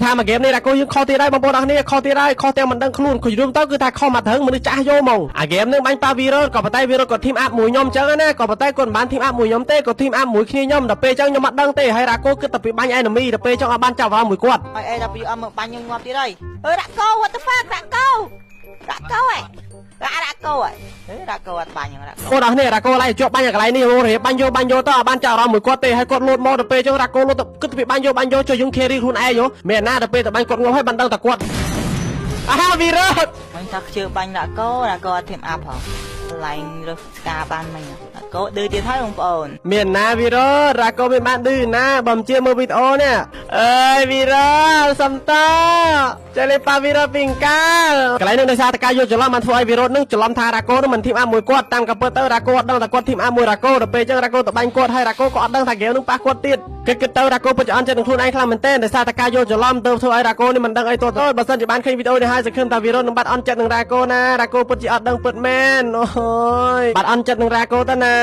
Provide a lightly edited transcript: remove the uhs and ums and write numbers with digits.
ថាមកហ្គេមនេះរ៉ាកូយើងខុសទៀតហើយបងប្អូនអរគ្នាខុសទៀតហើយខុសទាំងមិនដឹងខ្លួនខុសរួមទៅគឺថាខុសមកត្រឹងមនុស្សចាស់យកហ្មងអាហ្គេមនឹងបាញ់ប៉ាវីរ៉ូក៏ប៉ុន្តែវីរ៉ូក៏ធីមអាប់មួយខ្ញុំអញ្ចឹងណាក៏ប៉ុន្តែគាត់មិនបានធីមអាប់មួយខ្ញុំទេគាត់ធីមអាប់មួយគ្នាខ្ញុំដល់ពេលអញ្ចឹងខ្ញុំអត់ដឹងទេហើយរ៉ាកូគិតតែពីបាញ់អេនីមីដល់ពេលអញ្ចឹងអត់បានចាប់អារម្មណ៍មួយគាត់ហើយអេដល់ពីអត់មកបាញ់ខ្ញុំងាប់ទៀតហើយអើរ៉ាកូ what the fuck រ៉ាកូហ៎រ៉ាកូហ៎រ៉ាកូអត់បាញ់ហ្នឹងរ៉ាកូអូនអរគ្នារ៉ាកូឡាយជាប់បាញ់កន្លែងនេះអូរៀបបាញ់យកទៅអត់បានចាប់អារម្មណ៍មួយគាត់ទេហើយគាត់លោតមកដល់ពេលអញ្ចឹងរ៉ាកូលោតគិតពីបាញ់យកចុះយើង carry ខ្លួនឯងហ៎មែនណាដល់ពេលតែបាញ់គាត់ងាប់ហើយបានដឹងតែគាត់អាវីរ៉ូមិញថាខ្ជិលបាញ់រ៉ាកូអត់ធីមអាប់ហ៎ឡែងរើសស្កាបានមិញរ៉ាកូឌឺទៀតហើយបងប្អូនមានណាវីរ៉ូរ៉ាកូមិនបានឌឺណាបើមិនជឿមើលវីដេអូនេះអើយវីរ៉ូសំតចេះលេប៉ាវីរ៉ូពីងកាលកន្លែងនេះដោយសារតែការយកច្រឡំបានធ្វើឲ្យវីរ៉ូនឹងច្រឡំថារ៉ាកូនឹងមិនធីមអាប់មួយគាត់តាមក៏ពិតទៅរ៉ាកូអត់ដឹងថាគាត់ធីមអាប់មួយរ៉ាកូដល់ពេលអញ្ចឹងរ៉ាកូទៅបាញ់គាត់ហើយរ៉ាកូក៏អត់ដឹងថាហ្គេមនឹងប៉ះគាត់ទៀតគិតទៅរ៉ាកូពិតជាអន់ចិត្តនឹងខ្លួនឯងខ្លាំងមែនទែនដោយសារតែការយកច្រឡំទៅធ្វើឲ្យរ៉ាកូនេះមិនដឹងអីទាល់ទៅបើសិនជាបានឃើញវីដេអូនេះហើយសង្ឃឹមថាវីរ៉ូនឹងបាត់អន់ចិត្តនឹងរ៉ាកូណារ៉ាកូពិតជាអត់ដឹងពិតមែនអូយបាត់អន់ចិត្តនឹងរ៉ាកូទៅណា